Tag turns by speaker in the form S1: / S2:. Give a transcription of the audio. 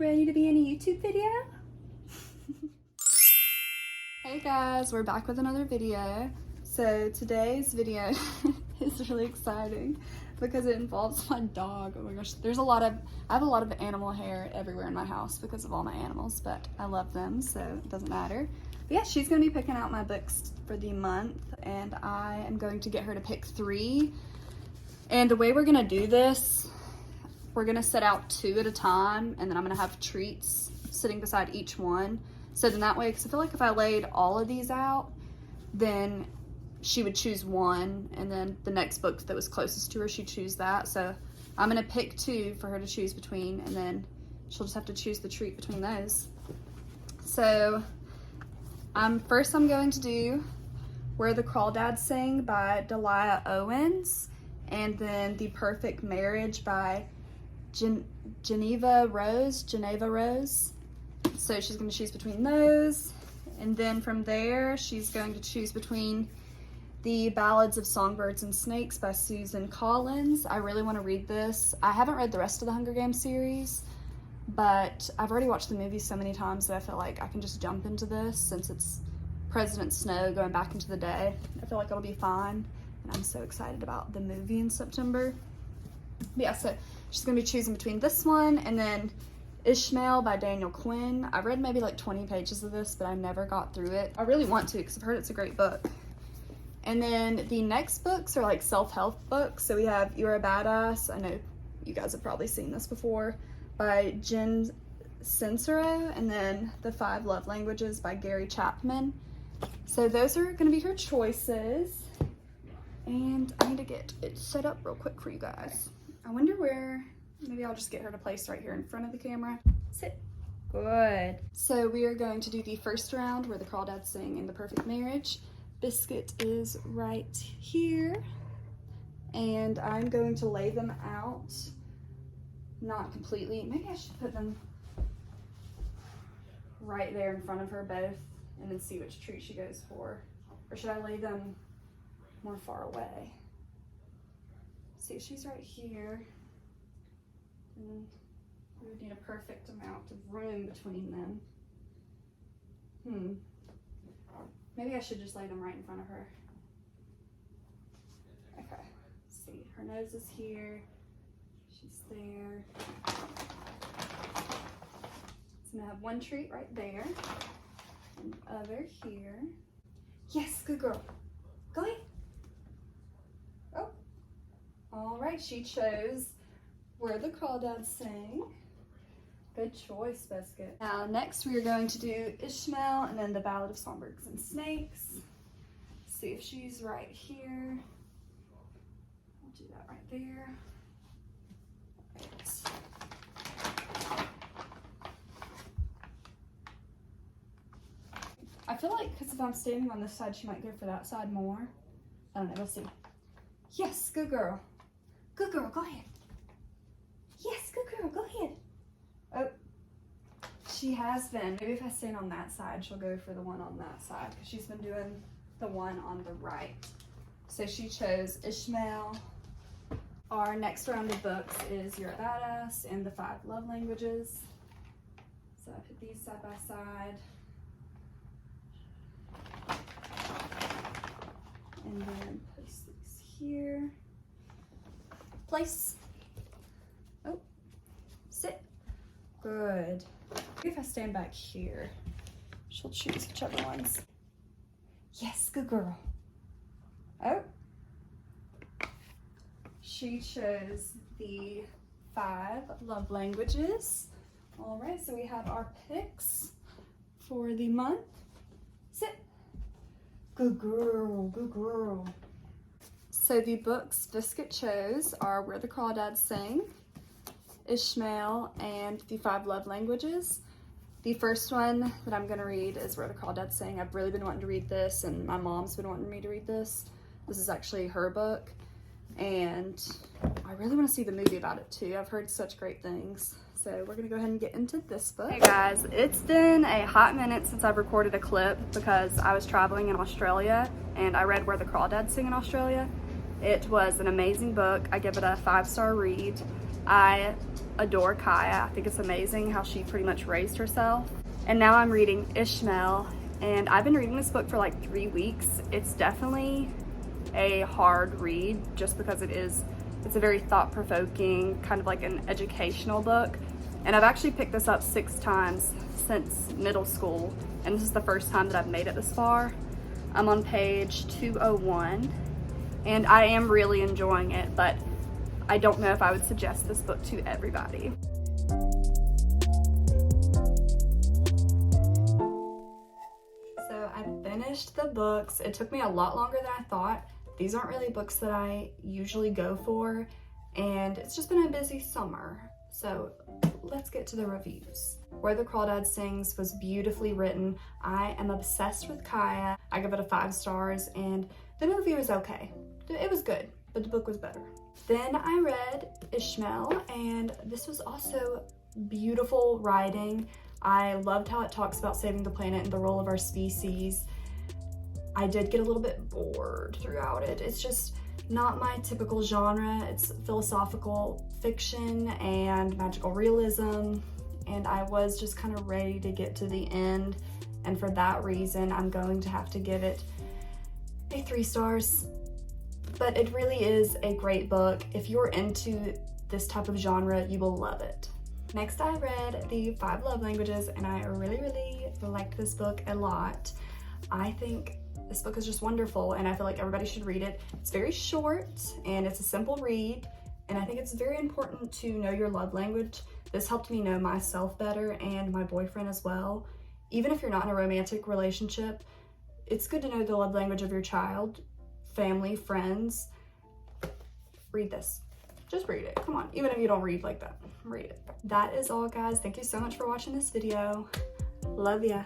S1: ready to be in a YouTube video? Hey guys, we're back with another video. So today's video is really exciting because it involves my dog. Oh my gosh, I have a lot of animal hair everywhere in my house because of all my animals, but I love them, so it doesn't matter. But yeah, she's gonna be picking out my books for the month, and I am going to get her to pick 3. And the way we're gonna do this, we're gonna set out 2 at a time, and then I'm gonna have treats sitting beside each one. So then that way, because I feel like if I laid all of these out, then she would choose one, and then the next book that was closest to her, she'd choose that. So I'm gonna pick 2 for her to choose between, and then she'll just have to choose the treat between those. So first I'm going to do Where the Crawdads Sing by Delia Owens, and then The Perfect Marriage by Geneva Rose. So she's going to choose between those, and then from there she's going to choose between The Ballads of Songbirds and Snakes by Susan Collins. I really want to read this. I haven't read the rest of the Hunger Games series, but I've already watched the movie so many times that I feel like I can just jump into this since it's President Snow going back into the day. I feel like it'll be fine, and I'm so excited about the movie in September. But yeah, so she's going to be choosing between this one and then Ishmael by Daniel Quinn. I read maybe like 20 pages of this, but I never got through it. I really want to because I've heard it's a great book. And then the next books are like self-help books. So we have You're a Badass. I know you guys have probably seen this before, by Jen Sincero, and then The 5 Love Languages by Gary Chapman. So those are going to be her choices. And I need to get it set up real quick for you guys. I wonder where, maybe I'll just get her to place right here in front of the camera. Sit. Good. So we are going to do the first round, Where the Crawdads Sing and The Perfect Marriage. Biscuit is right here. And I'm going to lay them out, not completely. Maybe I should put them right there in front of her both and then see which treat she goes for. Or should I lay them more far away? See, she's right here. And we would need a perfect amount of room between them. Maybe I should just lay them right in front of her. Okay, let's see, her nose is here. She's there. So I'm gonna have one treat right there, and other here. Yes, good girl. Go ahead. Oh, all right, she chose Where the Crawdads Sing. Good choice, Biscuit. Now, next we are going to do Ishmael and then The Ballad of Songbirds and Snakes. See if she's right here. I'll do that right there. Right. I feel like because if I'm standing on this side, she might go for that side more. I don't know, we'll see. Yes, good girl. Good girl, go ahead. Yes, good girl, go ahead. Oh, she has been. Maybe if I stand on that side, she'll go for the one on that side because she's been doing the one on the right. So she chose Ishmael. Our next round of books is You're a Badass and The 5 Love Languages. So I put these side by side. And then place these here. Place. Oh, sit. Good. Maybe if I stand back here, she'll choose whichever ones. Yes, good girl. Oh. She chose The 5 Love Languages. All right, so we have our picks for the month. Sit. Good girl, good girl. So the books Biscuit chose are Where the Crawdads Sing, Ishmael, and The 5 Love Languages. The first one that I'm gonna read is Where the Crawdads Sing. I've really been wanting to read this, and my mom's been wanting me to read this. This is actually her book, and I really wanna see the movie about it too. I've heard such great things. So we're gonna go ahead and get into this book. Hey guys, it's been a hot minute since I've recorded a clip because I was traveling in Australia and I read Where the Crawdads Sing in Australia. It was an amazing book. I give it a 5-star read. I adore Kaya. I think it's amazing how she pretty much raised herself. And now I'm reading Ishmael, and I've been reading this book for like 3 weeks. It's definitely a hard read just because it's a very thought-provoking, kind of like an educational book. And I've actually picked this up 6 times since middle school, and this is the first time that I've made it this far. I'm on page 201, and I am really enjoying it, but I don't know if I would suggest this book to everybody. So I finished the books. It took me a lot longer than I thought. These aren't really books that I usually go for, and it's just been a busy summer. So let's get to the reviews. Where the Crawdad Sings was beautifully written. I am obsessed with Kaya. I give it a 5 stars, and the movie was okay. It was good, but the book was better. Then I read Ishmael, and this was also beautiful writing. I loved how it talks about saving the planet and the role of our species. I did get a little bit bored throughout it. It's just not my typical genre. It's philosophical fiction and magical realism, and I was just kind of ready to get to the end, and for that reason I'm going to have to give it a 3 stars. But it really is a great book. If you're into this type of genre, you will love it. Next, I read The 5 Love Languages, and I really liked this book a lot. I think this book is just wonderful, and I feel like everybody should read it. It's very short, and it's a simple read, and I think it's very important to know your love language. This helped me know myself better and my boyfriend as well. Even if you're not in a romantic relationship, it's good to know the love language of your child, family, friends. Read this. Just read it. Come on. Even if you don't read like that, read it. That is all, guys. Thank you so much for watching this video. Love ya.